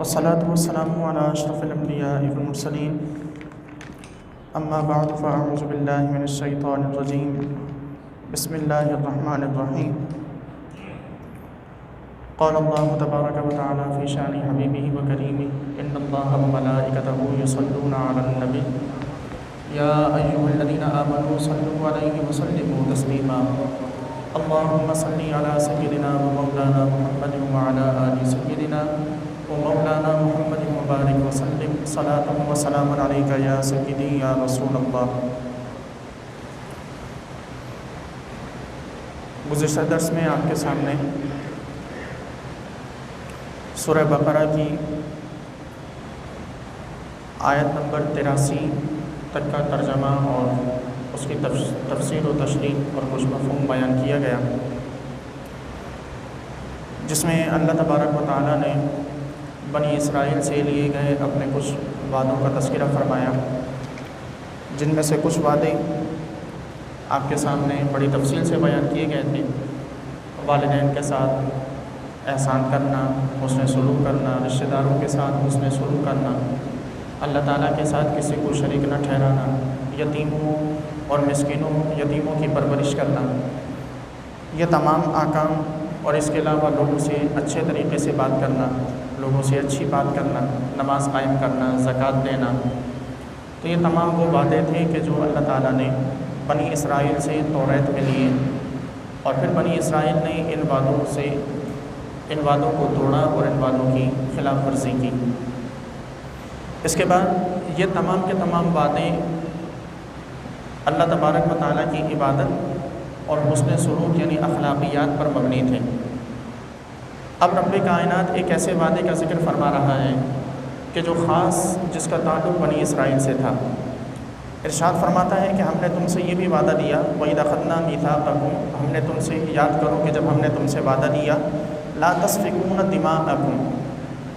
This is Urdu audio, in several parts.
والصلاة والسلام على أشرف الأنبياء والمرسلين أما بعد فأعوذ بالله من الشيطان الرجيم بسم الله الرحمن الرحيم قال الله تبارك وتعالى في شأن حبيبه وكريمه إن الله وملائكته يصلون على النبي يا أيها الذين آمنوا صلوا عليه وسلموا تسليما اللهم صل على سيدنا ومولانا محمد وعلى آل سيدنا ومولانا محمد وبارك وسلم صلاة وسلام عليك يا سيدي يا رسول اللہ۔ گزشتہ درس میں آپ کے سامنے سورہ بقرہ کی آیت نمبر 83 تک کا ترجمہ اور اس کی تفسیر و تشریح اور کچھ مفہوم بیان کیا گیا، جس میں اللہ تبارک و تعالیٰ نے بنی اسرائیل سے لیے گئے اپنے کچھ وعدوں کا تذکرہ فرمایا، جن میں سے کچھ وعدے آپ کے سامنے بڑی تفصیل سے بیان کیے گئے تھے۔ والدین کے ساتھ احسان کرنا، حسن سلوک کرنا، رشتہ داروں کے ساتھ حسن سلوک کرنا، اللہ تعالیٰ کے ساتھ کسی کو شریک نہ ٹھہرانا، یتیموں اور مسکینوں یتیموں کی پرورش کرنا، یہ تمام احکام، اور اس کے علاوہ لوگوں سے اچھے طریقے سے بات کرنا، لوگوں سے اچھی بات کرنا، نماز قائم کرنا، زکوٰۃ دینا، تو یہ تمام وہ وعدے تھے کہ جو اللہ تعالیٰ نے بنی اسرائیل سے توریت میں لیے، اور پھر بنی اسرائیل نے ان وعدوں کو توڑا اور ان وعدوں کی خلاف ورزی کی۔ اس کے بعد یہ تمام کے تمام وعدے اللہ تبارک و تعالیٰ کی عبادت اور حسن سلوک یعنی اخلاقیات پر مبنی تھے۔ اب رب کائنات ایک ایسے وعدے کا ذکر فرما رہا ہے کہ جو خاص جس کا تعلق بنی اسرائیل سے تھا۔ ارشاد فرماتا ہے کہ ہم نے تم سے یہ بھی وعدہ لیا، وَإِذْ أَخَذْنَا مِيثَاقَكُمْ، ہم نے تم سے یاد کرو کہ جب ہم نے تم سے وعدہ لیا، لَا تَسْفِكُونَ دِمَاءَكُمْ،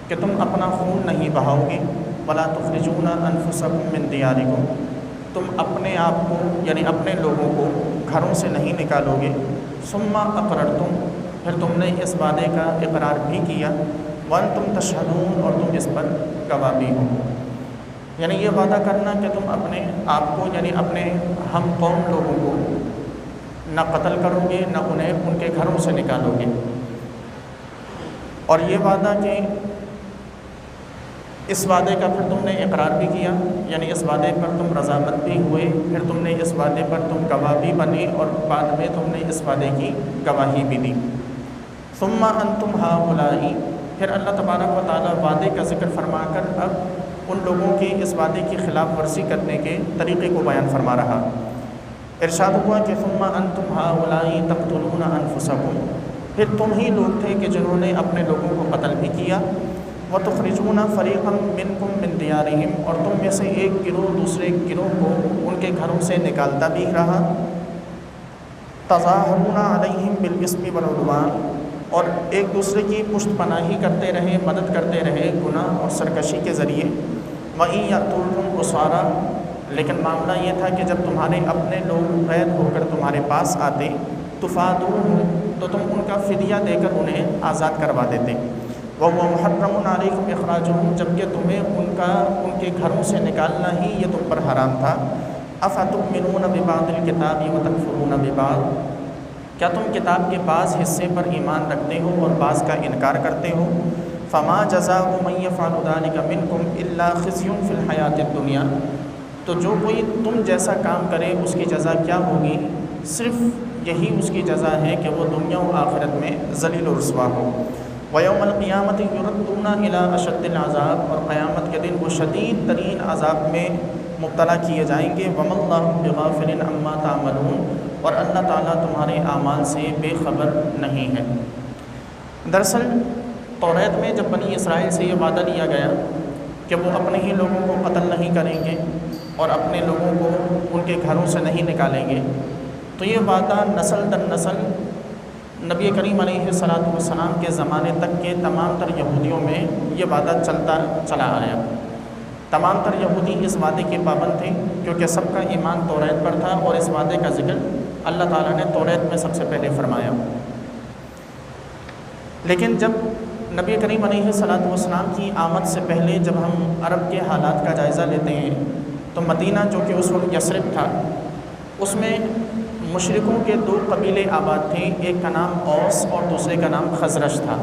کہ تم اپنا خون نہیں بہاؤ گے، وَلَا تُخْرِجُونَ أَنفُسَكُمْ مِنْ دِيَارِكُمْ، تم اپنے آپ کو یعنی اپنے لوگوں کو گھروں سے نہیں نکالو گے، ثُمَّ أَقْرَرْتُمْ، پھر تم نے اس وعدے کا اقرار بھی کیا، وَأَنْتُمْ تَشْهَدُونَ، اور تم اس پر گواہ بھی ہو۔ یعنی یہ وعدہ کرنا کہ تم اپنے آپ کو یعنی اپنے ہم قوم لوگوں کو نہ قتل کرو گے، نہ انہیں ان کے گھروں سے نکالو گے، اور یہ وعدہ کہ اس وعدے کا پھر تم نے اقرار بھی کیا، یعنی اس وعدے پر تم رضامند بھی ہوئے، پھر تم نے اس وعدے پر تم گواہ بھی بنے، اور بعد میں تم نے اس وعدے کی گواہی بھی دی۔ ثم انتم ہؤلاء، پھر اللہ تبارک و تعالیٰ وعدے کا ذکر فرما کر اب ان لوگوں کے اس وعدے کی خلاف ورزی کرنے کے طریقے کو بیان فرما رہا۔ ارشاد ہوا کہ ثم انتم ہؤلاء تقتلون انفسکم، پھر تم ہی لوگ تھے کہ جنہوں نے اپنے لوگوں کو قتل بھی کیا، وتخرجون فریقا منکم من دیارہم، اور تم میں سے ایک گروہ دوسرے گروہ کو ان کے گھروں سے نکالتا بھی رہا، تظاہرون علیہم بالاسم والعدوان، اور ایک دوسرے کی پشت پناہی کرتے رہے، مدد کرتے رہے گناہ اور سرکشی کے ذریعے۔ وَإِن يَأْتُوكُمْ أُسَارَىٰ، لیکن معاملہ یہ تھا کہ جب تمہارے اپنے لوگ قید ہو کر تمہارے پاس آتے، تُفَادُوهُمْ، تو تم ان کا فدیہ دے کر انہیں آزاد کروا دیتے۔ وَهُوَ مُحَرَّمٌ عَلَيْكُمْ إِخْرَاجُهُمْ، جبکہ تمہیں ان کے گھروں سے نکالنا ہی یہ تم پر حرام تھا۔ أَفَتُؤْمِنُونَ بِبَعْضِ الْكِتَابِ وَتَكْفُرُونَ بِبَعْضٍ، کیا تم کتاب کے بعض حصے پر ایمان رکھتے ہو اور بعض کا انکار کرتے ہو؟ فما جزاء من يفعل ذلك منكم الا خزي في الحیات الدنیا، تو جو کوئی تم جیسا کام کرے اس کی جزا کیا ہوگی؟ صرف یہی اس کی جزا ہے کہ وہ دنیا و آخرت میں ذلیل و رسوا ہو۔ ویوم القیامت یردون الی اشد العذاب، اور قیامت کے دن وہ شدید ترین عذاب میں مبتلا کیے جائیں گے۔ وما اللہ بغافل عما تعملون، اور اللہ تعالیٰ تمہارے اعمال سے بے خبر نہیں ہے۔ دراصل توریت میں جب بنی اسرائیل سے یہ وعدہ لیا گیا کہ وہ اپنے ہی لوگوں کو قتل نہیں کریں گے اور اپنے لوگوں کو ان کے گھروں سے نہیں نکالیں گے، تو یہ وعدہ نسل در نسل نبی کریم علیہ السلام کے زمانے تک کے تمام تر یہودیوں میں یہ وعدہ چلتا چلا آیا۔ تمام تر یہودی اس وعدے کے پابند تھے، کیونکہ سب کا ایمان توریت پر تھا، اور اس وعدے کا ذکر اللہ تعالیٰ نے توریت میں سب سے پہلے فرمایا۔ لیکن جب نبی کریم علیہ الصلوۃ والسلام کی آمد سے پہلے جب ہم عرب کے حالات کا جائزہ لیتے ہیں تو مدینہ جو کہ اس وقت یثرب تھا، اس میں مشرکوں کے 2 قبیلے آباد تھے، ایک کا نام اوس اور دوسرے کا نام خزرج تھا،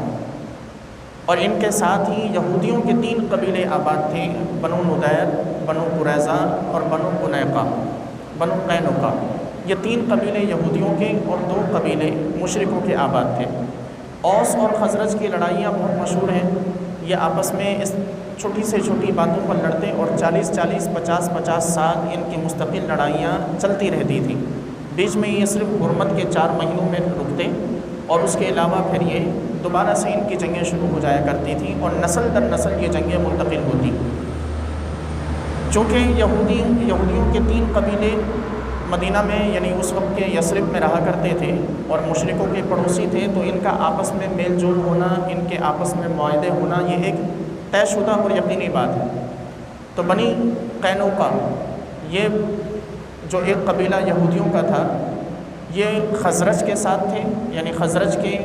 اور ان کے ساتھ ہی یہودیوں کے 3 قبیلے آباد تھے، بنو نضیر، بنو قریظہ اور بنو قینقاع۔ یہ 3 قبیلے یہودیوں کے اور 2 قبیلے مشرکوں کے آباد تھے۔ اوس اور خزرج کی لڑائیاں بہت مشہور ہیں، یہ آپس میں اس چھوٹی سے چھوٹی باتوں پر لڑتے اور 40 50 سال ان کی مستقل لڑائیاں چلتی رہتی تھیں۔ بیچ میں یہ صرف حرمت کے 4 مہینوں میں رکتے اور اس کے علاوہ پھر یہ دوبارہ سے ان کی جنگیں شروع ہو جایا کرتی تھیں اور نسل در نسل یہ جنگیں منتقل ہوتی۔ چونکہ یہودیوں کے 3 قبیلے مدینہ میں یعنی اس وقت کے یثرب میں رہا کرتے تھے اور مشرکوں کے پڑوسی تھے، تو ان کا آپس میں میل جول ہونا، ان کے آپس میں معاہدے ہونا یہ ایک طے شدہ اور یقینی بات ہے۔ تو بنی قینقاع یہ جو ایک قبیلہ یہودیوں کا تھا، یہ خزرج کے ساتھ تھے، یعنی خزرج کے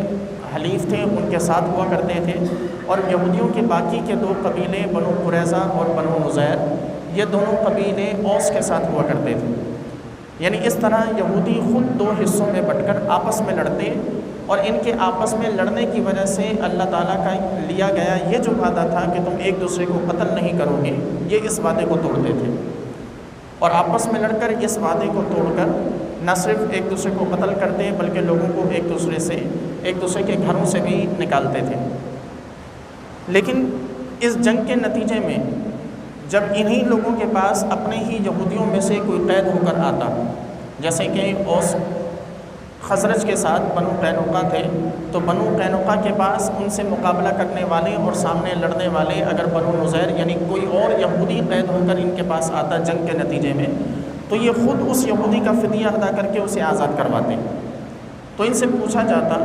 حلیف تھے، ان کے ساتھ ہوا کرتے تھے، اور یہودیوں کے باقی کے 2 قبیلے بنو قریظہ اور بنو نضیر یہ دونوں قبیلے اوس کے ساتھ ہوا کرتے تھے۔ یعنی اس طرح یہودی خود 2 حصوں میں بٹ کر آپس میں لڑتے، اور ان کے آپس میں لڑنے کی وجہ سے اللہ تعالیٰ کا لیا گیا یہ جو وعدہ تھا کہ تم ایک دوسرے کو قتل نہیں کرو گے، یہ اس وعدے کو توڑتے تھے، اور آپس میں لڑ کر اس وعدے کو توڑ کر نہ صرف ایک دوسرے کو قتل کرتے بلکہ لوگوں کو ایک دوسرے کے گھروں سے بھی نکالتے تھے۔ لیکن اس جنگ کے نتیجے میں جب انہی لوگوں کے پاس اپنے ہی یہودیوں میں سے کوئی قید ہو کر آتا، جیسے کہ اوس خزرج کے ساتھ بنو قینقاع تھے، تو بنو قینقاع کے پاس ان سے مقابلہ کرنے والے اور سامنے لڑنے والے اگر بنو نضیر یعنی کوئی اور یہودی قید ہو کر ان کے پاس آتا جنگ کے نتیجے میں، تو یہ خود اس یہودی کا فدیہ ادا کر کے اسے آزاد کرواتے۔ تو ان سے پوچھا جاتا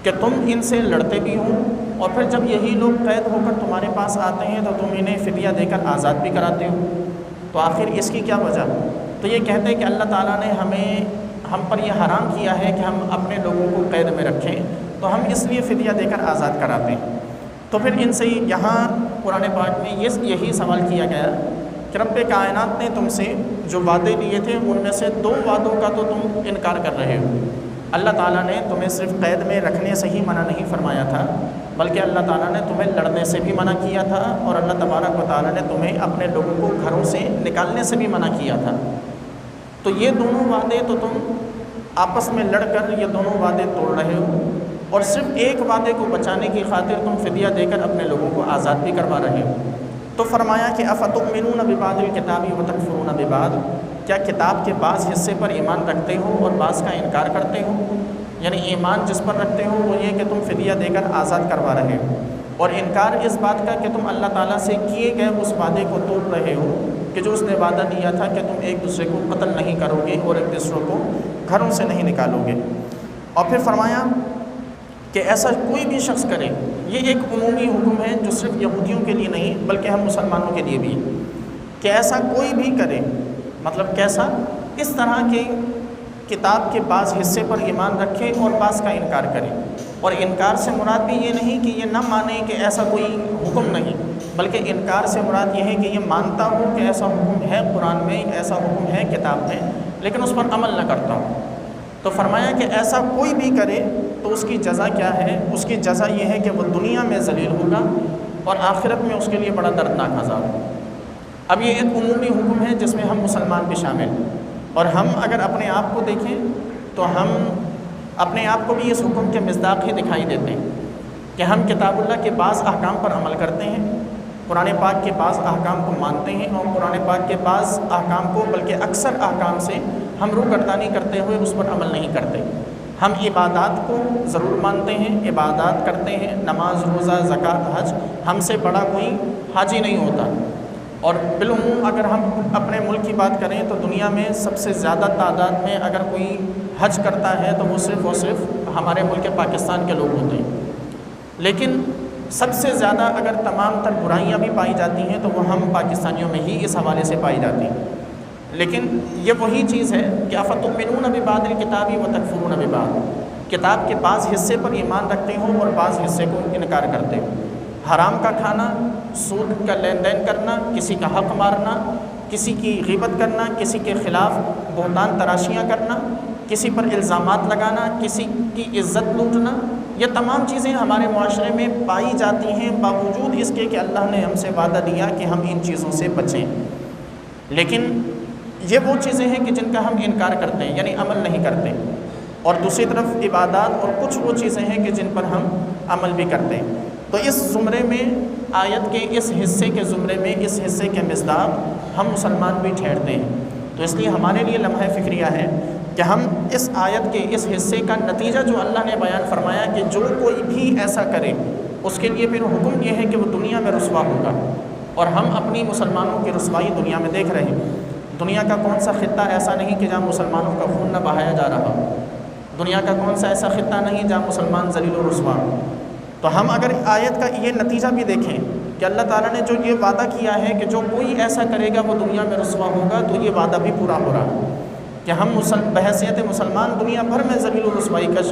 کہ تم ان سے لڑتے بھی ہو اور پھر جب یہی لوگ قید ہو کر تمہارے پاس آتے ہیں تو تم انہیں فدیہ دے کر آزاد بھی کراتے ہو، تو آخر اس کی کیا وجہ؟ تو یہ کہتے ہیں کہ اللہ تعالیٰ نے ہم پر یہ حرام کیا ہے کہ ہم اپنے لوگوں کو قید میں رکھیں، تو ہم اس لیے فدیہ دے کر آزاد کراتے ہیں۔ تو پھر ان سے یہاں قرآن پاک میں یہی سوال کیا گیا کہ رب کائنات نے تم سے جو وعدے لیے تھے ان میں سے 2 وعدوں کا تو تم انکار کر رہے ہو۔ اللہ تعالیٰ نے تمہیں صرف قید میں رکھنے سے ہی منع نہیں فرمایا تھا، بلکہ اللہ تعالیٰ نے تمہیں لڑنے سے بھی منع کیا تھا، اور اللہ تبارک و تعالیٰ نے تمہیں اپنے لوگوں کو گھروں سے نکالنے سے بھی منع کیا تھا۔ تو یہ دونوں وعدے تو تم آپس میں لڑ کر یہ دونوں وعدے توڑ رہے ہو، اور صرف ایک وعدے کو بچانے کی خاطر تم فدیہ دے کر اپنے لوگوں کو آزاد بھی کروا رہے ہو۔ تو فرمایا کہ افتؤمنون ببعض الکتاب وتکفرون ببعض، کیا کتاب کے بعض حصے پر ایمان رکھتے ہو اور بعض کا انکار کرتے ہو؟ یعنی ایمان جس پر رکھتے ہو وہ یہ کہ تم فدیہ دے کر آزاد کروا رہے ہو، اور انکار اس بات کا کہ تم اللہ تعالیٰ سے کیے گئے اس وعدے کو توڑ رہے ہو کہ جو اس نے وعدہ دیا تھا کہ تم ایک دوسرے کو قتل نہیں کرو گے اور ایک دوسرے کو گھروں سے نہیں نکالو گے۔ اور پھر فرمایا کہ ایسا کوئی بھی شخص کرے، یہ ایک عمومی حکم ہے جو صرف یہودیوں کے لیے نہیں بلکہ ہم مسلمانوں کے لیے بھی ہے، کہ ایسا کوئی بھی کرے، مطلب کیسا؟ اس طرح کہ کتاب کے بعض حصے پر ایمان رکھے اور بعض کا انکار کرے، اور انکار سے مراد بھی یہ نہیں کہ یہ نہ مانے کہ ایسا کوئی حکم نہیں، بلکہ انکار سے مراد یہ ہے کہ یہ مانتا ہوں کہ ایسا حکم ہے قرآن میں، ایسا حکم ہے کتاب میں، لیکن اس پر عمل نہ کرتا ہوں۔ تو فرمایا کہ ایسا کوئی بھی کرے تو اس کی جزا کیا ہے؟ اس کی جزا یہ ہے کہ وہ دنیا میں ذلیل ہوگا اور آخرت میں اس کے لیے بڑا دردناک عذاب ہوگا۔ اب یہ ایک عمومی حکم ہے جس میں ہم مسلمان بھی شامل ہیں، اور ہم اگر اپنے آپ کو دیکھیں تو ہم اپنے آپ کو بھی اس حکم کے مصداق ہی دکھائی دیتے ہیں کہ ہم کتاب اللہ کے بعض احکام پر عمل کرتے ہیں، قرآن پاک کے بعض احکام کو مانتے ہیں، اور قرآن پاک کے بعض احکام کو بلکہ اکثر احکام سے ہم روگردانی کرتے ہوئے اس پر عمل نہیں کرتے۔ ہم عبادات کو ضرور مانتے ہیں، عبادات کرتے ہیں، نماز، روزہ، زکوٰۃ، حج، ہم سے بڑا کوئی حاجی نہیں ہوتا۔ اور بالعموم اگر ہم اپنے ملک کی بات کریں تو دنیا میں سب سے زیادہ تعداد میں اگر کوئی حج کرتا ہے تو وہ صرف اور صرف ہمارے ملک پاکستان کے لوگ ہوتے ہیں، لیکن سب سے زیادہ اگر تمام تر برائیاں بھی پائی جاتی ہیں تو وہ ہم پاکستانیوں میں ہی اس حوالے سے پائی جاتی ہیں۔ لیکن یہ وہی چیز ہے کہ افتؤمنون ببعض الکتاب وتکفرون ببعض، کتاب کے بعض حصے پر ایمان رکھتے ہو اور بعض حصے کو انکار کرتے ہو۔ حرام کا کھانا، سود کا لین دین کرنا، کسی کا حق مارنا، کسی کی غیبت کرنا، کسی کے خلاف بہتان تراشیاں کرنا، کسی پر الزامات لگانا، کسی کی عزت لوٹنا، یہ تمام چیزیں ہمارے معاشرے میں پائی جاتی ہیں، باوجود اس کے کہ اللہ نے ہم سے وعدہ دیا کہ ہم ان چیزوں سے بچیں۔ لیکن یہ وہ چیزیں ہیں کہ جن کا ہم انکار کرتے ہیں، یعنی عمل نہیں کرتے، اور دوسری طرف عبادات اور کچھ وہ چیزیں ہیں کہ جن پر ہم عمل بھی کرتے ہیں۔ تو اس زمرے میں، آیت کے اس حصے کے زمرے میں، اس حصے کے مصداق ہم مسلمان بھی ٹھہرتے ہیں۔ تو اس لیے ہمارے لیے لمحہ فکریہ ہے کہ ہم اس آیت کے اس حصے کا نتیجہ جو اللہ نے بیان فرمایا کہ جو کوئی بھی ایسا کرے اس کے لیے پھر حکم یہ ہے کہ وہ دنیا میں رسوا ہوگا، اور ہم اپنی مسلمانوں کی رسوائی دنیا میں دیکھ رہے ہیں۔ دنیا کا کون سا خطہ ایسا نہیں کہ جہاں مسلمانوں کا خون نہ بہایا جا رہا ہو، دنیا کا کون سا ایسا خطہ نہیں جہاں مسلمان ذلیل و رسوا ہوں۔ تو ہم اگر آیت کا یہ نتیجہ بھی دیکھیں کہ اللہ تعالیٰ نے جو یہ وعدہ کیا ہے کہ جو کوئی ایسا کرے گا وہ دنیا میں رسوا ہوگا، تو یہ وعدہ بھی پورا ہو رہا ہے کہ ہم بحیثیت مسلمان دنیا بھر میں ذلیل و رسوائی کا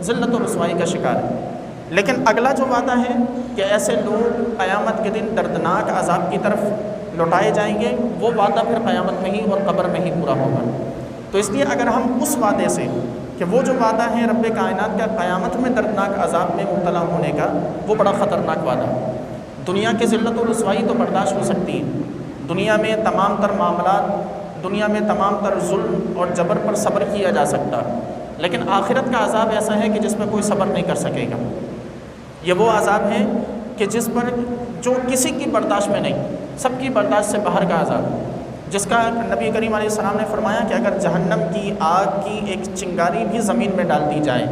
ذلت و رسوائی کا شکار ہے۔ لیکن اگلا جو وعدہ ہے کہ ایسے لوگ قیامت کے دن دردناک عذاب کی طرف لوٹائے جائیں گے، وہ وعدہ پھر قیامت میں ہی اور قبر میں ہی پورا ہوگا۔ تو اس لیے اگر ہم اس وعدے سے کہ وہ جو وعدہ ہے رب کائنات کا قیامت میں دردناک عذاب میں مبتلا ہونے کا، وہ بڑا خطرناک وعدہ ہے۔ دنیا کی ذلت و رسوائی تو برداشت ہو سکتی ہے، دنیا میں تمام تر معاملات، دنیا میں تمام تر ظلم اور جبر پر صبر کیا جا سکتا، لیکن آخرت کا عذاب ایسا ہے کہ جس میں کوئی صبر نہیں کر سکے گا۔ یہ وہ عذاب ہے کہ جس پر جو کسی کی برداشت میں نہیں، سب کی برداشت سے باہر کا عذاب، جس کا نبی کریم علیہ السلام نے فرمایا کہ اگر جہنم کی آگ کی ایک چنگاری بھی زمین میں ڈال دی جائے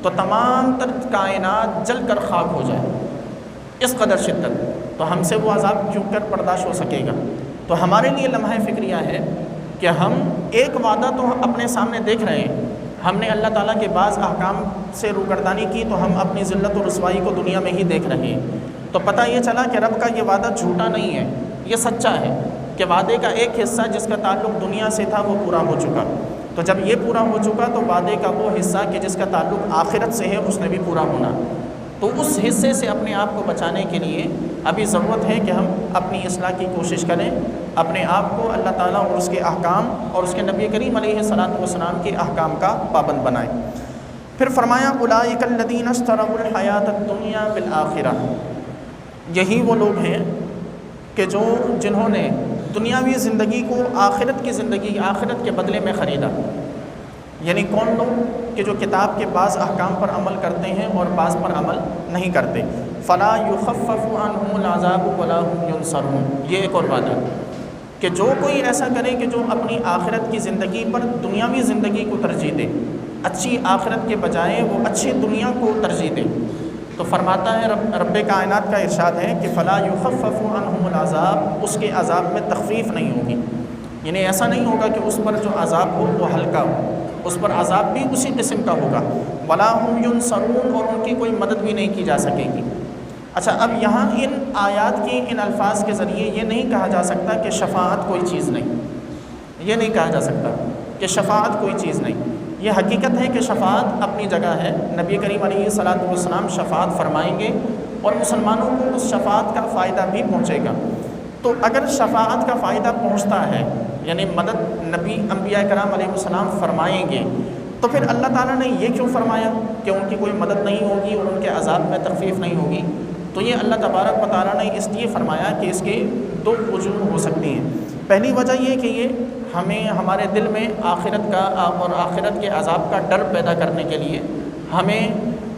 تو تمام تر کائنات جل کر خاک ہو جائے، اس قدر شدت۔ تو ہم سے وہ عذاب کیوں کر برداشت ہو سکے گا؟ تو ہمارے لیے لمحہ فکریہ ہے کہ ہم ایک وعدہ تو اپنے سامنے دیکھ رہے ہیں، ہم نے اللہ تعالیٰ کے بعض احکام سے روگردانی کی تو ہم اپنی ذلت و رسوائی کو دنیا میں ہی دیکھ رہے ہیں۔ تو پتہ یہ چلا کہ رب کا یہ وعدہ جھوٹا نہیں ہے، یہ سچا ہے کہ وعدے کا ایک حصہ جس کا تعلق دنیا سے تھا وہ پورا ہو چکا۔ تو جب یہ پورا ہو چکا تو وعدے کا وہ حصہ کہ جس کا تعلق آخرت سے ہے اس نے بھی پورا ہونا۔ تو اس حصے سے اپنے آپ کو بچانے کے لیے ابھی ضرورت ہے کہ ہم اپنی اصلاح کی کوشش کریں، اپنے آپ کو اللہ تعالیٰ اور اس کے احکام اور اس کے نبی کریم علیہ الصلوۃ والسلام کے احکام کا پابند بنائیں۔ پھر فرمایا اولئک الذین اشتروا الحیاۃ الدنیا بالآخرہ، یہی وہ لوگ ہیں کہ جنہوں نے دنیاوی زندگی کو آخرت کی زندگی، آخرت کے بدلے میں خریدا۔ یعنی کون لوگ کہ جو کتاب کے بعض احکام پر عمل کرتے ہیں اور بعض پر عمل نہیں کرتے۔ فلا یخفف عنہم العذاب ولا هم ینصرون، یہ ایک اور وعدہ کہ جو کوئی ایسا کرے کہ جو اپنی آخرت کی زندگی پر دنیاوی زندگی کو ترجیح دے، اچھی آخرت کے بجائے وہ اچھی دنیا کو ترجیح دے، تو فرماتا ہے رب کائنات کا ارشاد ہے کہ فلا یخفف عنہم العذاب، اس کے عذاب میں تخفیف نہیں ہوگی، یعنی ایسا نہیں ہوگا کہ اس پر جو عذاب ہو وہ ہلکا ہو، اس پر عذاب بھی اسی قسم کا ہوگا۔ ولا هم ینصرون، اور ان کی کوئی مدد بھی نہیں کی جا سکے گی۔ اچھا، اب یہاں ان آیات کی ان الفاظ کے ذریعے یہ نہیں کہا جا سکتا کہ شفاعت کوئی چیز نہیں، یہ نہیں کہا جا سکتا کہ شفاعت کوئی چیز نہیں۔ یہ حقیقت ہے کہ شفاعت اپنی جگہ ہے، نبی کریم علیہ الصلوۃ والسلام شفاعت فرمائیں گے اور مسلمانوں کو اس شفاعت کا فائدہ بھی پہنچے گا۔ تو اگر شفاعت کا فائدہ پہنچتا ہے، یعنی مدد نبی انبیاء کرام علیہ السلام فرمائیں گے، تو پھر اللہ تعالیٰ نے یہ کیوں فرمایا کہ ان کی کوئی مدد نہیں ہوگی اور ان کے عذاب میں تخفیف نہیں ہوگی؟ تو یہ اللہ تبارک و تعالیٰ نے اس لیے فرمایا کہ اس کے دو وجوہ ہو سکتی ہیں۔ پہلی وجہ یہ کہ یہ ہمیں ہمارے دل میں آخرت کا اور آخرت کے عذاب کا ڈر پیدا کرنے کے لیے، ہمیں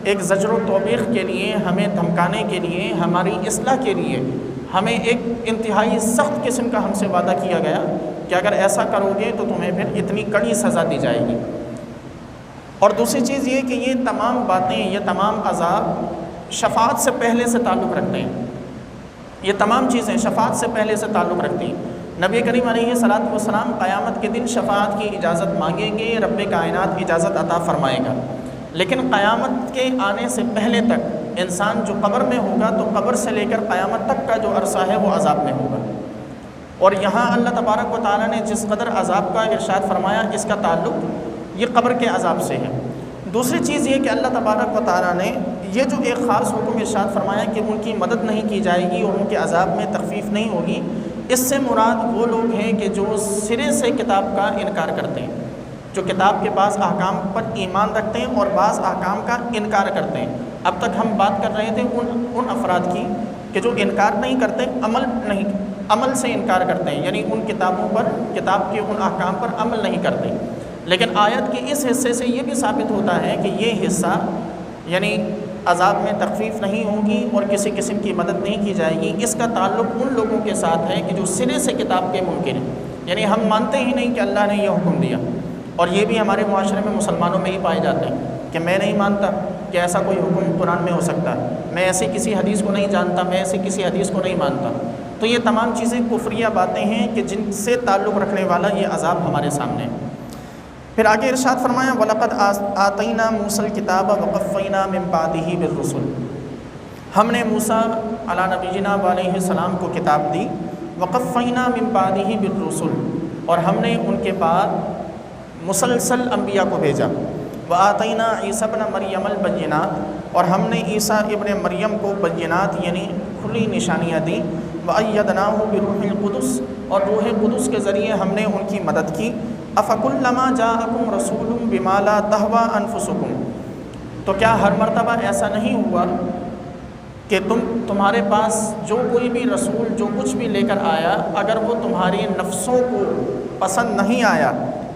ایک زجر و توبیخ کے لیے، ہمیں دھمکانے کے لیے، ہماری اصلاح کے لیے ہمیں ایک انتہائی سخت قسم کا ہم سے وعدہ کیا گیا کہ اگر ایسا کرو گے تو تمہیں پھر اتنی کڑی سزا دی جائے گی۔ اور دوسری چیز یہ کہ یہ تمام باتیں، یہ تمام عذاب شفاعت سے پہلے سے تعلق رکھتے ہیں، یہ تمام چیزیں شفاعت سے پہلے سے تعلق رکھتی ہیں۔ نبی کریم علیہ الصلوۃ والسلام قیامت کے دن شفاعت کی اجازت مانگیں گے، رب کائنات اجازت عطا فرمائے گا، لیکن قیامت کے آنے سے پہلے تک انسان جو قبر میں ہوگا تو قبر سے لے کر قیامت تک کا جو عرصہ ہے وہ عذاب میں ہوگا۔ اور یہاں اللہ تبارک و تعالیٰ نے جس قدر عذاب کا ارشاد فرمایا، اس کا تعلق یہ قبر کے عذاب سے ہے۔ دوسری چیز یہ کہ اللہ تبارک و تعالیٰ نے یہ جو ایک خاص حکم ارشاد فرمایا کہ ان کی مدد نہیں کی جائے گی اور ان کے عذاب میں تخفیف نہیں ہوگی، اس سے مراد وہ لوگ ہیں کہ جو سرے سے کتاب کا انکار کرتے ہیں، جو کتاب کے بعض احکام پر ایمان رکھتے ہیں اور بعض احکام کا انکار کرتے ہیں۔ اب تک ہم بات کر رہے تھے ان افراد کی کہ جو انکار نہیں کرتے، عمل سے انکار کرتے ہیں، یعنی ان کتابوں پر، کتاب کے ان احکام پر عمل نہیں کرتے۔ لیکن آیت کے اس حصے سے یہ بھی ثابت ہوتا ہے کہ یہ حصہ یعنی عذاب میں تخفیف نہیں ہوگی اور کسی قسم کی مدد نہیں کی جائے گی، اس کا تعلق ان لوگوں کے ساتھ ہے کہ جو سرے سے کتاب کے منکر ہیں، یعنی ہم مانتے ہی نہیں کہ اللہ نے یہ حکم دیا، اور یہ بھی ہمارے معاشرے میں مسلمانوں میں ہی پائے جاتے ہیں کہ میں نہیں مانتا کہ ایسا کوئی حکم قرآن میں ہو سکتا ہے، میں ایسی کسی حدیث کو نہیں جانتا، میں ایسی کسی حدیث کو نہیں مانتا۔ تو یہ تمام چیزیں کفریہ باتیں ہیں کہ جن سے تعلق رکھنے والا یہ عذاب ہمارے سامنے ہے۔ پھر آگے ارشاد فرمایا وَلَقَدْ آتَيْنَا مُوسَى الْكِتَابَ وَقَفَّيْنَا مِن بَعْدِهِ بِالرُّسُلِ، ہم نے موسیٰ علیٰ نبینا علیہ السلام کو کتاب دی، وَقَفَّيْنَا مِن بَعْدِهِ بِالرُّسُلِ، اور ہم نے ان کے بعد مسلسل انبیاء کو بھیجا، وَآتَيْنَا عِیسَىٰ ابْنَ مَرْیَمَ الْبَیِّنَاتِ، اور ہم نے عیسیٰ ابن مریم کو بینات یعنی کھلی نشانیاں دیں، وَأَیَّدْنَاهُ بِرُوحِ الْقُدُسِ، اور روح قدس کے ذریعے ہم نے ان کی مدد کی، أَفَكُلَّمَا جَاءَكُمْ رَسُولٌ بِمَا لَا تَهْوَىٰ أَنفُسُكُمْ، تو کیا ہر مرتبہ ایسا نہیں ہوا کہ تمہارے پاس جو کوئی بھی رسول جو کچھ بھی لے کر آیا، اگر وہ تمہاری نفسوں کو پسند نہیں آیا،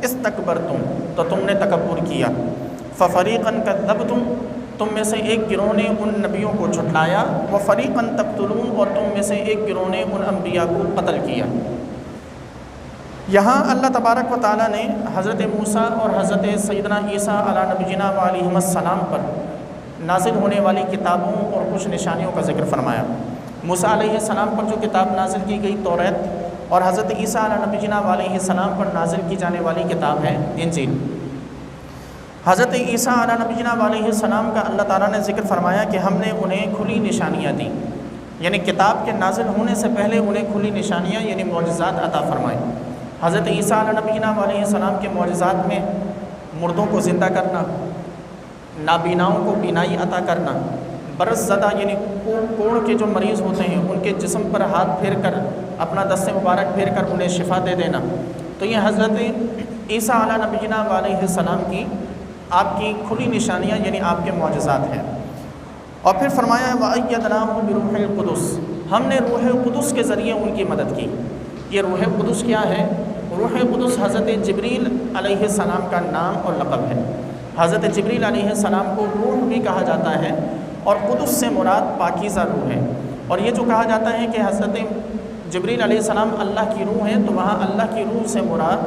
استکبرتم، تو تم نے تکبر کیا، فَفَرِيقًا كَذَّبْتُمْ، تم میں سے ایک گروہ نے ان نبیوں کو جھٹلایا، وَفَرِيقًا تَقْتُلُونَ، اور تم میں سے ایک گروہ نے ان انبیاء کو قتل کیا۔ یہاں اللہ تبارک و تعالیٰ نے حضرت موسیٰ اور حضرت سیدنا عیسیٰ علیہ نبینا علیہ السلام پر نازل ہونے والی کتابوں اور کچھ نشانیوں کا ذکر فرمایا۔ موسیٰ علیہ السلام پر جو کتاب نازل کی گئی توریت، اور حضرت عیسیٰ علیہ نبینا علیہ السلام پر نازل کی جانے والی کتاب ہے انجیل۔ حضرت عیسیٰ علیہ نبینا علیہ السلام کا اللہ تعالیٰ نے ذکر فرمایا کہ ہم نے انہیں کھلی نشانیاں دیں، یعنی کتاب کے نازل ہونے سے پہلے انہیں کھلی نشانیاں یعنی معجزات عطا فرمائے۔ حضرت عیسیٰ علیہ نبینا علیہ السلام کے معجزات میں مردوں کو زندہ کرنا، نابیناؤں کو بینائی عطا کرنا، برس زدہ یعنی کوڑ کے جو مریض ہوتے ہیں ان کے جسم پر ہاتھ پھیر کر اپنا دست مبارک پھیر کر انہیں شفا دے دینا، تو یہ حضرت عیسیٰ علیہ نبینا علیہ السلام کی آپ کی کھلی نشانیاں یعنی آپ کے معجزات ہیں۔ اور پھر فرمایا وَأَيَّدْنَاهُ بِرُوحِ الْقُدُسِ، ہم نے روح قدس کے ذریعے ان کی مدد کی۔ یہ روح قدس کیا ہے؟ روح قدس حضرت جبریل علیہ السلام کا نام اور لقب ہے۔ حضرت جبریل علیہ السلام کو روح بھی کہا جاتا ہے، اور قدس سے مراد پاکیزہ روح ہے۔ اور یہ جو کہا جاتا ہے کہ حضرت جبریل علیہ السلام اللہ کی روح ہے، تو وہاں اللہ کی روح سے مراد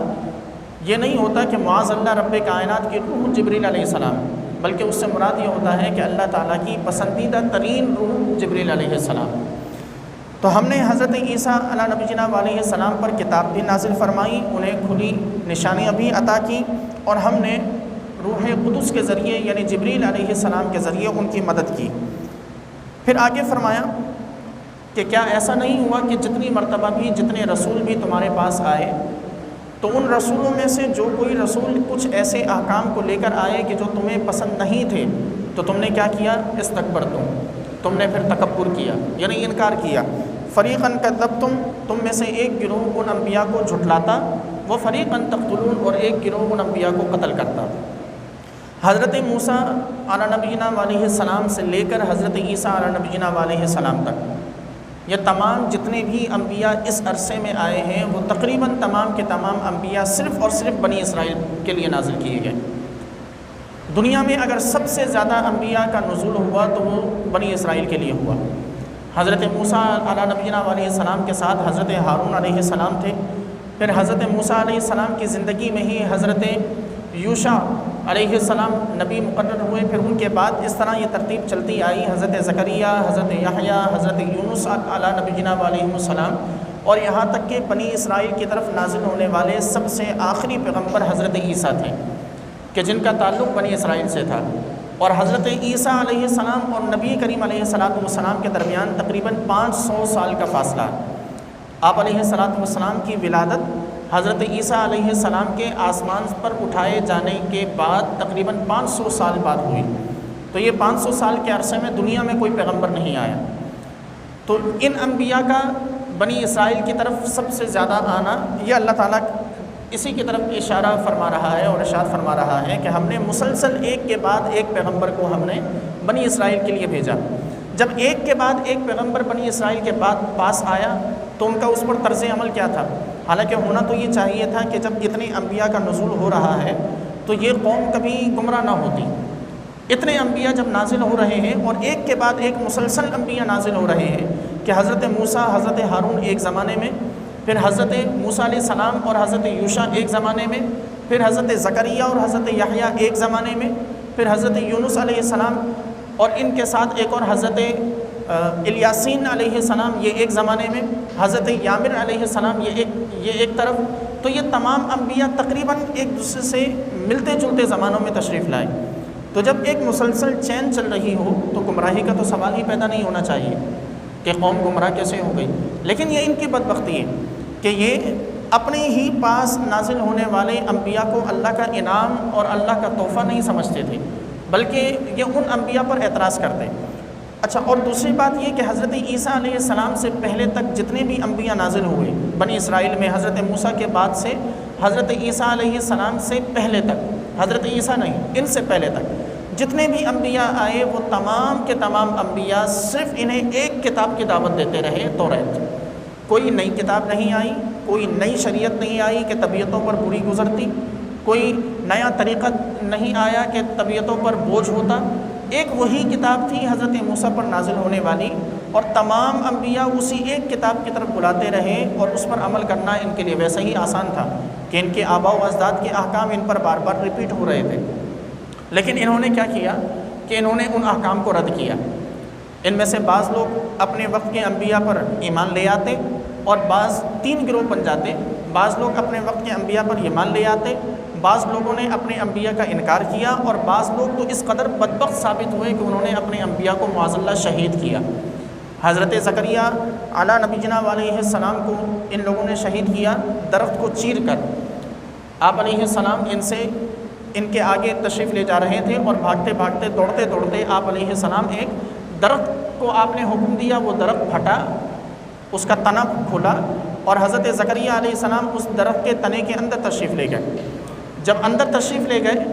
یہ نہیں ہوتا کہ معاذ اللہ رب کائنات کی روح جبریل علیہ السلام، بلکہ اس سے مراد یہ ہوتا ہے کہ اللہ تعالیٰ کی پسندیدہ ترین روح جبریل علیہ السلام۔ تو ہم نے حضرت عیسیٰ علیہ نبینا علیہ السلام پر کتاب بھی نازل فرمائی، انہیں کھلی نشانیاں بھی عطا کی، اور ہم نے روح قدس کے ذریعے یعنی جبریل علیہ السلام کے ذریعے ان کی مدد کی۔ پھر آگے فرمایا کہ کیا ایسا نہیں ہوا کہ جتنی مرتبہ بھی جتنے رسول بھی تمہارے پاس آئے، تو ان رسولوں میں سے جو کوئی رسول کچھ ایسے احکام کو لے کر آئے کہ جو تمہیں پسند نہیں تھے، تو تم نے کیا کیا؟ استکبرتم، تم نے پھر تکبر کیا یعنی انکار کیا۔ فریقاً کذبتم، تم میں سے ایک گروہ ان انبیاء کو جھٹلاتا، وہ فریقاً تقتلون، اور ایک گروہ ان انبیاء کو قتل کرتا۔ حضرت موسیٰ علیہ نبینا علیہ السلام سے لے کر حضرت عیسیٰ علیہ نبینا علیہ السلام تک یہ تمام جتنے بھی انبیاء اس عرصے میں آئے ہیں، وہ تقریباً تمام کے تمام انبیاء صرف اور صرف بنی اسرائیل کے لیے نازل کیے گئے۔ دنیا میں اگر سب سے زیادہ انبیاء کا نزول ہوا تو وہ بنی اسرائیل کے لیے ہوا۔ حضرت موسیٰ علیہ نبینا علیہ السلام کے ساتھ حضرت ہارون علیہ السلام تھے، پھر حضرت موسیٰ علیہ السلام کی زندگی میں ہی حضرت یوشع علیہ السلام نبی مقرر ہوئے، پھر ان کے بعد اس طرح یہ ترتیب چلتی آئی، حضرت زکریا، حضرت یحییٰ، حضرت یونس علیہ نبینا علیہ السلام، اور یہاں تک کہ بنی اسرائیل کی طرف نازل ہونے والے سب سے آخری پیغمبر حضرت عیسیٰ تھے کہ جن کا تعلق بنی اسرائیل سے تھا۔ اور حضرت عیسیٰ علیہ السلام اور نبی کریم علیہ السلام کے درمیان تقریباً 500 سال کا فاصلہ۔ آپ علیہ السلام کی ولادت حضرت عیسیٰ علیہ السلام کے آسمان پر اٹھائے جانے کے بعد تقریباً 500 سال بعد ہوئی. تو یہ 500 سال کے عرصے میں دنیا میں کوئی پیغمبر نہیں آیا. تو ان انبیاء کا بنی اسرائیل کی طرف سب سے زیادہ آنا، یہ اللہ تعالیٰ اسی کی طرف اشارہ فرما رہا ہے اور ارشاد فرما رہا ہے کہ ہم نے مسلسل ایک کے بعد ایک پیغمبر کو ہم نے بنی اسرائیل کے لیے بھیجا. جب ایک کے بعد ایک پیغمبر بنی اسرائیل کے بعد پاس آیا تو ان کا اس پر طرز عمل کیا تھا؟ حالانکہ ہونا تو یہ چاہیے تھا کہ جب اتنے انبیاء کا نزول ہو رہا ہے تو یہ قوم کبھی گمراہ نہ ہوتی. اتنے انبیاء جب نازل ہو رہے ہیں اور ایک کے بعد ایک مسلسل انبیاء نازل ہو رہے ہیں کہ حضرت موسیٰ، حضرت ہارون ایک زمانے میں، پھر حضرت موسیٰ علیہ السلام اور حضرت یوشع ایک زمانے میں، پھر حضرت زکریا اور حضرت یحییٰ ایک زمانے میں، پھر حضرت یونس علیہ السلام اور ان کے ساتھ ایک اور حضرت الیاسین علیہ السلام یہ ایک زمانے میں، حضرت یامر علیہ السلام یہ ایک طرف. تو یہ تمام انبیاء تقریباً ایک دوسرے سے ملتے جلتے زمانوں میں تشریف لائے. تو جب ایک مسلسل چین چل رہی ہو تو گمراہی کا تو سوال ہی پیدا نہیں ہونا چاہیے کہ قوم گمراہ کیسے ہو گئی. لیکن یہ ان کی بدبختی ہے کہ یہ اپنے ہی پاس نازل ہونے والے انبیاء کو اللہ کا انعام اور اللہ کا تحفہ نہیں سمجھتے تھے، بلکہ یہ ان انبیاء پر اعتراض کرتے. اچھا، اور دوسری بات یہ کہ حضرت عیسیٰ علیہ السلام سے پہلے تک جتنے بھی انبیاء نازل ہوئے بنی اسرائیل میں، حضرت موسیٰ کے بعد سے حضرت عیسیٰ علیہ السلام سے پہلے تک، حضرت عیسیٰ نہیں، ان سے پہلے تک جتنے بھی انبیاء آئے وہ تمام کے تمام انبیاء صرف انہیں ایک کتاب کی دعوت دیتے رہے، توریت. کوئی نئی کتاب نہیں آئی، کوئی نئی شریعت نہیں آئی کہ طبیعتوں پر بری گزرتی، کوئی نیا طریقہ نہیں آیا کہ طبیعتوں پر بوجھ ہوتا. ایک وہی کتاب تھی حضرت موسیٰ پر نازل ہونے والی، اور تمام انبیاء اسی ایک کتاب کی طرف بلاتے رہے اور اس پر عمل کرنا ان کے لیے ویسا ہی آسان تھا کہ ان کے آباء و اجداد کے احکام ان پر بار بار ریپیٹ ہو رہے تھے. لیکن انہوں نے کیا کیا کہ انہوں نے ان احکام کو رد کیا. ان میں سے بعض لوگ اپنے وقت کے انبیاء پر ایمان لے آتے اور بعض 3 گروہ بن جاتے. بعض لوگ اپنے وقت کے انبیاء پر ایمان لے آتے، بعض لوگوں نے اپنے انبیاء کا انکار کیا، اور بعض لوگ تو اس قدر بدبخت ثابت ہوئے کہ انہوں نے اپنے انبیاء کو معاذ اللہ شہید کیا. حضرت زکریا علیٰ نبینا علیہ السلام کو ان لوگوں نے شہید کیا درخت کو چیر کر. آپ علیہ السلام ان کے آگے تشریف لے جا رہے تھے اور بھاگتے بھاگتے دوڑتے دوڑتے آپ علیہ السلام ایک درخت کو آپ نے حکم دیا، وہ درخت پھٹا، اس کا تنا کھلا اور حضرت زکریا علیہ السلام اس درخت کے تنے کے اندر تشریف لے گئے. جب اندر تشریف لے گئے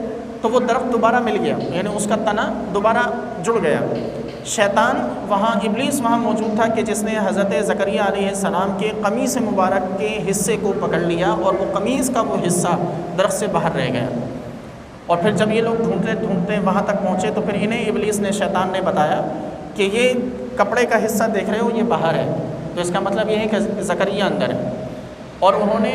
تو وہ درخت دوبارہ مل گیا، یعنی اس کا تنا دوبارہ جڑ گیا. شیطان وہاں، ابلیس وہاں موجود تھا کہ جس نے حضرت زکریا علیہ السلام کے قمیص مبارک کے حصے کو پکڑ لیا اور وہ قمیص کا وہ حصہ درخت سے باہر رہ گیا. اور پھر جب یہ لوگ ڈھونڈتے ڈھونڈتے وہاں تک پہنچے تو پھر انہیں ابلیس نے، شیطان نے بتایا کہ یہ کپڑے کا حصہ دیکھ رہے ہو یہ باہر ہے، تو اس کا مطلب یہ ہے کہ زکریا اندر ہے. اور انہوں نے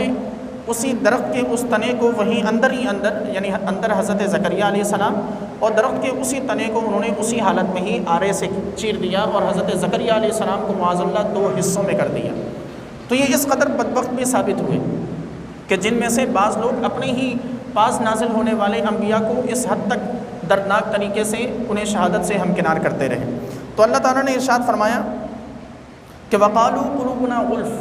اسی درخت کے اس تنے کو وہیں اندر ہی اندر، یعنی اندر حضرت زکریا علیہ السلام، اور درخت کے اسی تنے کو انہوں نے اسی حالت میں ہی آرے سے چیر دیا اور حضرت زکریا علیہ السلام کو معاذ اللہ 2 حصوں میں کر دیا. تو یہ اس قدر بدبخت بھی ثابت ہوئے کہ جن میں سے بعض لوگ اپنے ہی پاس نازل ہونے والے انبیاء کو اس حد تک دردناک طریقے سے انہیں شہادت سے ہمکنار کرتے رہے. تو اللہ تعالیٰ نے ارشاد فرمایا کہ وقالوا قلوبنا غلف،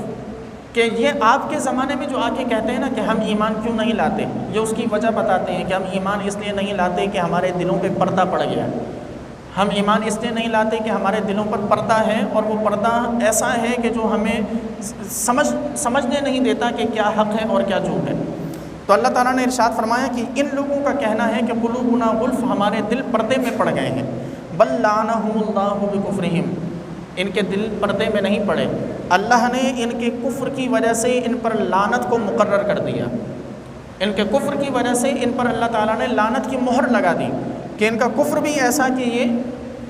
کہ یہ آپ کے زمانے میں جو آ کے کہتے ہیں نا کہ ہم ایمان کیوں نہیں لاتے، یہ اس کی وجہ بتاتے ہیں کہ ہم ایمان اس لیے نہیں لاتے کہ ہمارے دلوں پہ پردہ پڑ گیا. ہم ایمان اس لیے نہیں لاتے کہ ہمارے دلوں پر پردہ ہے، اور وہ پردہ ایسا ہے کہ جو ہمیں سمجھنے نہیں دیتا کہ کیا حق ہے اور کیا جھوٹ ہے. تو اللہ تعالیٰ نے ارشاد فرمایا کہ ان لوگوں کا کہنا ہے کہ قلوبنا غلف، ہمارے دل پردے میں پڑ گئے ہیں. بل لعنہم اللہ بکفرہم، ان کے دل پردے میں نہیں پڑے، اللہ نے ان کے کفر کی وجہ سے ان پر لعنت کو مقرر کر دیا. ان کے کفر کی وجہ سے ان پر اللہ تعالیٰ نے لعنت کی مہر لگا دی کہ ان کا کفر بھی ایسا کہ یہ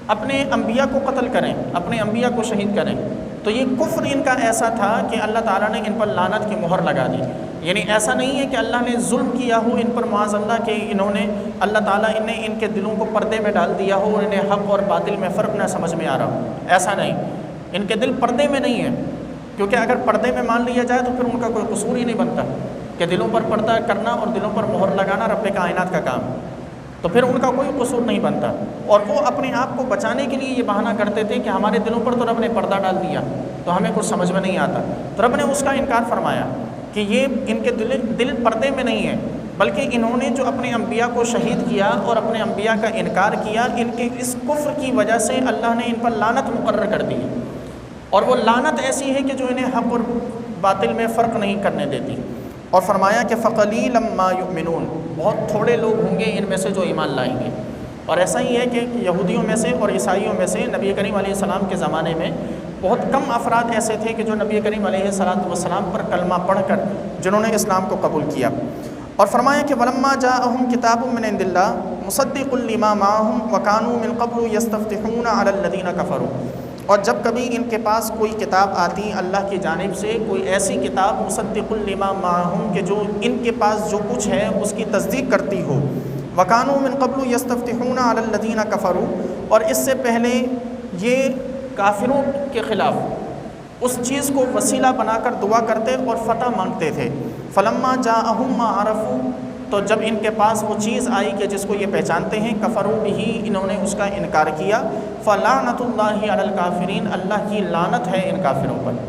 اپنے انبیاء کو قتل کریں، اپنے انبیاء کو شہید کریں. تو یہ کفر ان کا ایسا تھا کہ اللہ تعالیٰ نے ان پر لعنت کی مہر لگا دی. یعنی ایسا نہیں ہے کہ اللہ نے ظلم کیا ہو ان پر معاذ اللہ کہ انہوں نے، اللہ تعالیٰ انہیں ان کے دلوں کو پردے میں ڈال دیا ہو اور انہیں حق اور باطل میں فرق نہ سمجھ میں آ رہا ہو. ایسا نہیں، ان کے دل پردے میں نہیں ہے، کیونکہ اگر پردے میں مان لیا جائے تو پھر ان کا کوئی قصور ہی نہیں بنتا کہ دلوں پر پردہ کرنا اور دلوں پر مہر لگانا رب کائنات کا کام، تو پھر ان کا کوئی قصور نہیں بنتا. اور وہ اپنے آپ کو بچانے کے لیے یہ بہانہ کرتے تھے کہ ہمارے دلوں پر تو رب نے پردہ ڈال دیا تو ہمیں کچھ سمجھ میں نہیں آتا. تو رب نے اس کا انکار فرمایا کہ یہ ان کے دل پردے میں نہیں ہے، بلکہ انہوں نے جو اپنے انبیاء کو شہید کیا اور اپنے انبیاء کا انکار کیا، ان کے اس کفر کی وجہ سے اللہ نے ان پر لعنت مقرر کر دی، اور وہ لعنت ایسی ہے کہ جو انہیں حق اور باطل میں فرق نہیں کرنے دیتی۔ اور فرمایا کہ فَقَلِيلًا مَا يُؤْمِنُونَ، بہت تھوڑے لوگ ہوں گے ان میں سے جو ایمان لائیں گے۔ اور ایسا ہی ہے کہ یہودیوں میں سے اور عیسائیوں میں سے نبی کریم علیہ السلام کے زمانے میں بہت کم افراد ایسے تھے کہ جو نبی کریم علیہ السلام پر کلمہ پڑھ کر جنہوں نے اسلام کو قبول کیا۔ اور فرمایا کہ وَلَمَّا جَاءَهُمْ كِتَابٌ مِّنْ عِندِ اللَّهِ مُصَدِّقٌ لِّمَا مَعَهُمْ وَكَانُوا مِن قَبْلُ يَسْتَفْتِحُونَ عَلَى الَّذِينَ كَفَرُوا، اور جب کبھی ان کے پاس کوئی کتاب آتی اللہ کی جانب سے، کوئی ایسی کتاب مُصَدِّقٌ لِّمَا مَعَهُمْ کہ جو ان کے پاس جو کچھ ہے اس کی تصدیق کرتی ہو، وَكَانُوا مِن قَبْلُ يَسْتَفْتِحُونَ عَلَى الَّذِينَ كَفَرُوا، اور اس سے پہلے یہ کافروں کے خلاف اس چیز کو وسیلہ بنا کر دعا کرتے اور فتح مانگتے تھے۔ فَلَمَّا جَاءَهُم مَّا عَرَفُوا، تو جب ان کے پاس وہ چیز آئی کہ جس کو یہ پہچانتے ہیں، کفروا بِہ، انہوں نے اس کا انکار کیا، فَلَعْنَةُ اللَّهِ عَلَى الْكَافِرِينَ، اللہ کی لعنت ہے ان کافروں پر۔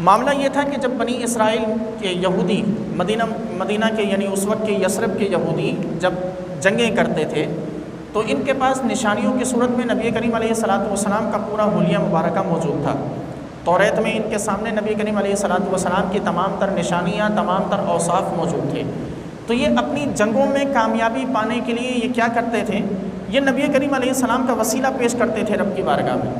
معاملہ یہ تھا کہ جب بنی اسرائیل کے یہودی مدینہ کے یعنی اس وقت کے یثرب کے یہودی جب جنگیں کرتے تھے تو ان کے پاس نشانیوں کی صورت میں نبی کریم علیہ السلام کا پورا حلیہ مبارکہ موجود تھا۔ توریت میں ان کے سامنے نبی کریم علیہ السلام کی تمام تر نشانیاں، تمام تر اوصاف موجود تھے۔ تو یہ اپنی جنگوں میں کامیابی پانے کے لیے یہ کیا کرتے تھے، یہ نبی کریم علیہ السلام کا وسیلہ پیش کرتے تھے رب کی بارگاہ میں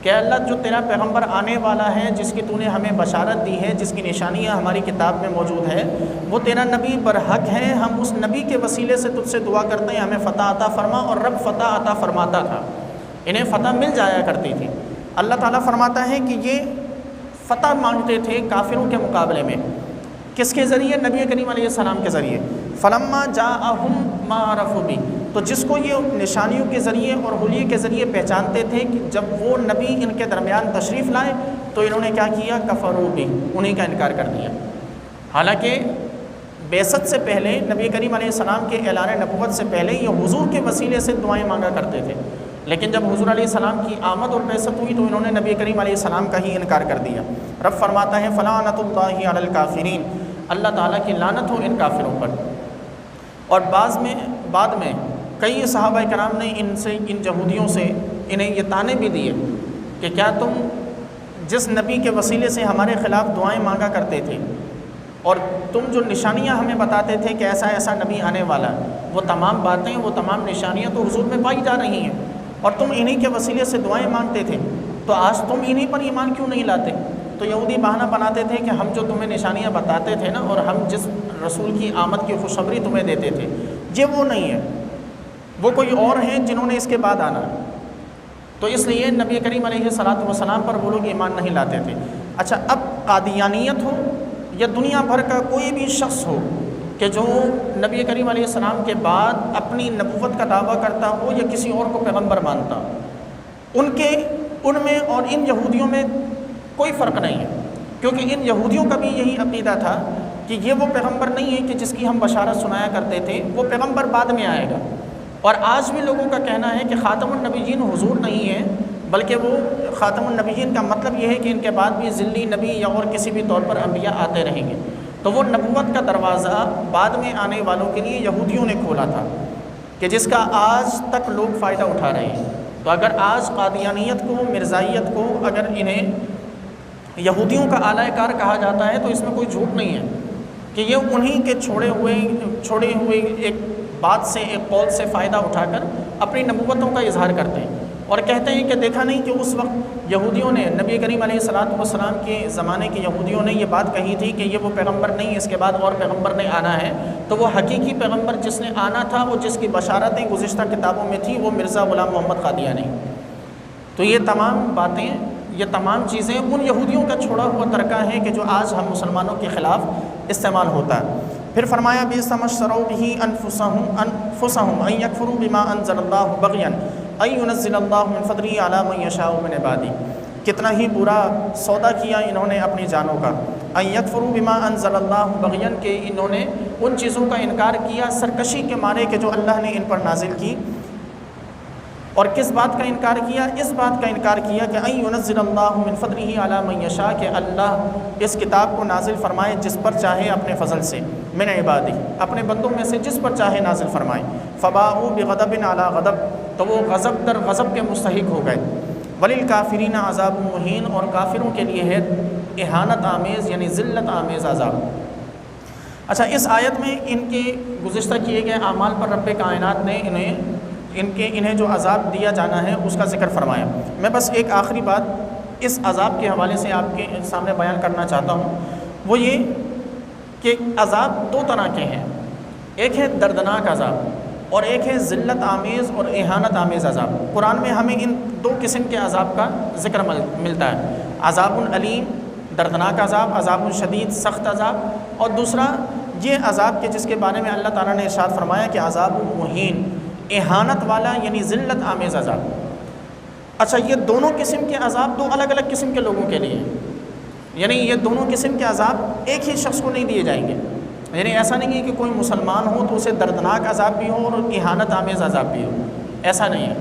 کہ اللہ جو تیرا پیغمبر آنے والا ہے، جس کی تو نے ہمیں بشارت دی ہے، جس کی نشانیاں ہماری کتاب میں موجود ہے، وہ تیرا نبی برحق ہے، ہم اس نبی کے وسیلے سے تجھ سے دعا کرتے ہیں ہمیں فتح عطا فرما، اور رب فتح عطا فرماتا تھا، انہیں فتح مل جایا کرتی تھی۔ اللہ تعالیٰ فرماتا ہے کہ یہ فتح مانگتے تھے کافروں کے مقابلے میں، کس کے ذریعے؟ نبی کریم علیہ السلام کے ذریعے۔ فَلَمَّا جَاءَهُم مَّا عَرَفُوا بِهِ، تو جس کو یہ نشانیوں کے ذریعے اور حلیے کے ذریعے پہچانتے تھے کہ جب وہ نبی ان کے درمیان تشریف لائے تو انہوں نے کیا کیا؟ کفروا بِهِ، انہیں کا انکار کر دیا۔ حالانکہ بعثت سے پہلے، نبی کریم علیہ السلام کے اعلان نبوت سے پہلے یہ حضور کے وسیلے سے دعائیں مانگا کرتے تھے، لیکن جب حضور علیہ السلام کی آمد اور بعثت ہوئی تو انہوں نے نبی کریم علیہ السلام کا ہی انکار کر دیا۔ رب فرماتا ہے فَلَعْنَةُ اللَّهِ عَلَى الْكَافِرِينَ، اللہ تعالیٰ کی لعنت ہو ان کافروں پر۔ اور بعد میں کئی صحابہ کرام نے ان یہودیوں سے انہیں یہ طعنے بھی دیے کہ کیا تم جس نبی کے وسیلے سے ہمارے خلاف دعائیں مانگا کرتے تھے اور تم جو نشانیاں ہمیں بتاتے تھے کہ ایسا ایسا نبی آنے والا، وہ تمام باتیں، وہ تمام نشانیاں تو حضور میں پائی جا رہی ہیں، اور تم انہی کے وسیلے سے دعائیں مانگتے تھے، تو آج تم انہی پر ایمان کیوں نہیں لاتے؟ تو یہودی بہانہ بناتے تھے کہ ہم جو تمہیں نشانیاں بتاتے تھے نا، اور ہم جس رسول کی آمد کی خوشخبری تمہیں دیتے تھے، یہ وہ نہیں ہے، وہ کوئی اور ہیں جنہوں نے اس کے بعد آنا۔ تو اس لیے نبی کریم علیہ السلام پر وہ لوگ ایمان نہیں لاتے تھے۔ اچھا، اب قادیانیت ہو یا دنیا بھر کا کوئی بھی شخص ہو کہ جو نبی کریم علیہ السلام کے بعد اپنی نبوت کا دعویٰ کرتا ہو یا کسی اور کو پیغمبر مانتا ہو، ان میں اور ان یہودیوں میں کوئی فرق نہیں ہے، کیونکہ ان یہودیوں کا بھی یہی عقیدہ تھا کہ یہ وہ پیغمبر نہیں ہے کہ جس کی ہم بشارت سنایا کرتے تھے، وہ پیغمبر بعد میں آئے گا۔ اور آج بھی لوگوں کا کہنا ہے کہ خاتم النبیین حضور نہیں ہے، بلکہ وہ خاتم النبیین کا مطلب یہ ہے کہ ان کے بعد بھی ذلی نبی یا اور کسی بھی طور پر انبیاء آتے رہیں گے۔ تو وہ نبوت کا دروازہ بعد میں آنے والوں کے لیے یہودیوں نے کھولا تھا کہ جس کا آج تک لوگ فائدہ اٹھا رہے ہیں۔ تو اگر آج قادیانیت کو، مرزائیت کو اگر انہیں یہودیوں کا اعلی کار کہا جاتا ہے تو اس میں کوئی جھوٹ نہیں ہے کہ یہ انہی کے چھوڑے ہوئے ایک بات سے، ایک قول سے فائدہ اٹھا کر اپنی نبوتوں کا اظہار کرتے ہیں، اور کہتے ہیں کہ دیکھا نہیں کہ اس وقت یہودیوں نے، نبی کریم علیہ السلام کے زمانے کے یہودیوں نے یہ بات کہی تھی کہ یہ وہ پیغمبر نہیں، اس کے بعد اور پیغمبر نے آنا ہے، تو وہ حقیقی پیغمبر جس نے آنا تھا، وہ جس کی بشارتیں گزشتہ کتابوں میں تھی، وہ مرزا غلام محمد قادیانی۔ تو یہ تمام باتیں، یہ تمام چیزیں ان یہودیوں کا چھوڑا ہوا ترکہ ہے کہ جو آج ہم مسلمانوں کے خلاف استعمال ہوتا ہے۔ پھر فرمایا بِئْسَ مَا اشْتَرَوْا بِهِ أَنفُسَهُمْ أَن يَكْفُرُوا بِمَا أَنزَلَ اللَّهُ بَغْيًا أَن يُنَزِّلَ اللَّهُ مِن فَضْلِهِ عَلَىٰ مَن يَشَاءُ مِنْ عِبَادِهِ، کتنا ہی برا سودا کیا انہوں نے اپنی جانوں کا۔ أَن يَكْفُرُوا بِمَا أَنزَلَ اللَّهُ بَغْيًا، کہ انہوں نے ان چیزوں کا انکار کیا سرکشی کے معنی کہ جو اللہ نے ان پر نازل کی۔ اور کس بات کا انکار کیا؟ اس بات کا انکار کیا کہ ان ينزل اللہ من فضلہ علی من یشاء، کہ اللہ اس کتاب کو نازل فرمائے جس پر چاہے اپنے فضل سے، من عبادہ، اپنے بندوں میں سے جس پر چاہے نازل فرمائے، فباءوا بغضب علی غضب، تو وہ غضب در غضب کے مستحق ہو گئے، وللکافرین عذاب مہین، اور کافروں کے لیے ہے اہانت آمیز یعنی ذلت آمیز عذاب۔ اچھا، اس آیت میں ان کے گزشتہ کیے گئے اعمال پر رب کائنات نے انہیں جو عذاب دیا جانا ہے اس کا ذکر فرمایا۔ میں بس ایک آخری بات اس عذاب کے حوالے سے آپ کے سامنے بیان کرنا چاہتا ہوں، وہ یہ کہ عذاب دو طرح کے ہیں، ایک ہے دردناک عذاب اور ایک ہے ذلت آمیز اور اہانت آمیز عذاب۔ قرآن میں ہمیں ان دو قسم کے عذاب کا ذکر ملتا ہے، عذاب علیم دردناک عذاب، عذاب شدید سخت عذاب، اور دوسرا یہ عذاب کے جس کے بارے میں اللہ تعالیٰ نے ارشاد فرمایا کہ عذاب مہین، اہانت والا یعنی ذلت آمیز عذاب۔ اچھا، یہ دونوں قسم کے عذاب دو الگ الگ قسم کے لوگوں کے لیے، یعنی یہ دونوں قسم کے عذاب ایک ہی شخص کو نہیں دیے جائیں گے، یعنی ایسا نہیں ہے کہ کوئی مسلمان ہو تو اسے دردناک عذاب بھی ہو اور اہانت آمیز عذاب بھی ہو، ایسا نہیں ہے،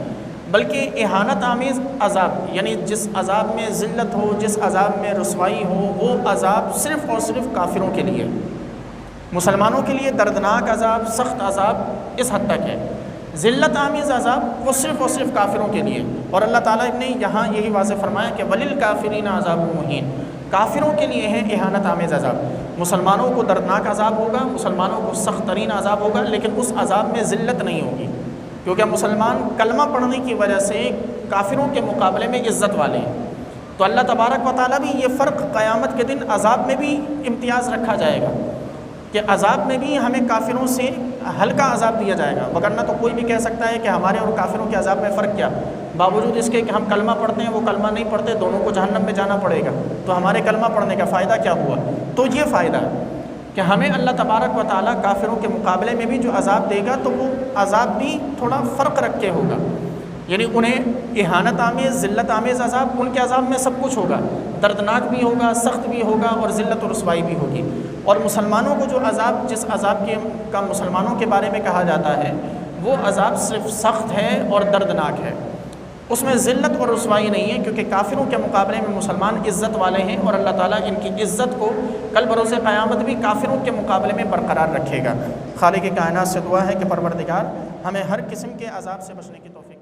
بلکہ اہانت آمیز عذاب یعنی جس عذاب میں ذلت ہو، جس عذاب میں رسوائی ہو، وہ عذاب صرف اور صرف کافروں کے لیے، مسلمانوں کے لیے دردناک عذاب سخت عذاب اس حد تک ہے، ذلت آمیز عذاب وہ صرف اور صرف کافروں کے لیے، اور اللہ تعالیٰ نے یہاں یہی واضح فرمایا کہ وللکافرین عذاب مہین، کافروں کے لیے ہے اہانت آمیز عذاب۔ مسلمانوں کو دردناک عذاب ہوگا، مسلمانوں کو سخت ترین عذاب ہوگا، لیکن اس عذاب میں ذلت نہیں ہوگی، کیونکہ مسلمان کلمہ پڑھنے کی وجہ سے کافروں کے مقابلے میں عزت والے ہیں۔ تو اللہ تبارک و تعالیٰ بھی یہ فرق قیامت کے دن عذاب میں بھی امتیاز رکھا جائے گا کہ عذاب میں بھی ہمیں کافروں سے ہلکا عذاب دیا جائے گا، وگرنہ تو کوئی بھی کہہ سکتا ہے کہ ہمارے اور کافروں کے عذاب میں فرق کیا، باوجود اس کے کہ ہم کلمہ پڑھتے ہیں وہ کلمہ نہیں پڑھتے، دونوں کو جہنم میں جانا پڑے گا، تو ہمارے کلمہ پڑھنے کا فائدہ کیا ہوا؟ تو یہ فائدہ ہے کہ ہمیں اللہ تبارک و تعالیٰ کافروں کے مقابلے میں بھی جو عذاب دے گا تو وہ عذاب بھی تھوڑا فرق رکھ کے ہوگا، یعنی انہیں اہانت آمیز ذلت آمیز عذاب، ان کے عذاب میں سب کچھ ہوگا، دردناک بھی ہوگا، سخت بھی ہوگا، اور ذلت و رسوائی بھی ہوگی۔ اور مسلمانوں کو جو عذاب جس عذاب کا مسلمانوں کے بارے میں کہا جاتا ہے وہ عذاب صرف سخت ہے اور دردناک ہے، اس میں ذلت اور رسوائی نہیں ہے، کیونکہ کافروں کے مقابلے میں مسلمان عزت والے ہیں، اور اللہ تعالیٰ ان کی عزت کو کل بروز قیامت بھی کافروں کے مقابلے میں برقرار رکھے گا۔ خالق کائنات سے دعا ہے کہ پروردگار ہمیں ہر قسم کے عذاب سے بچنے کی توفیق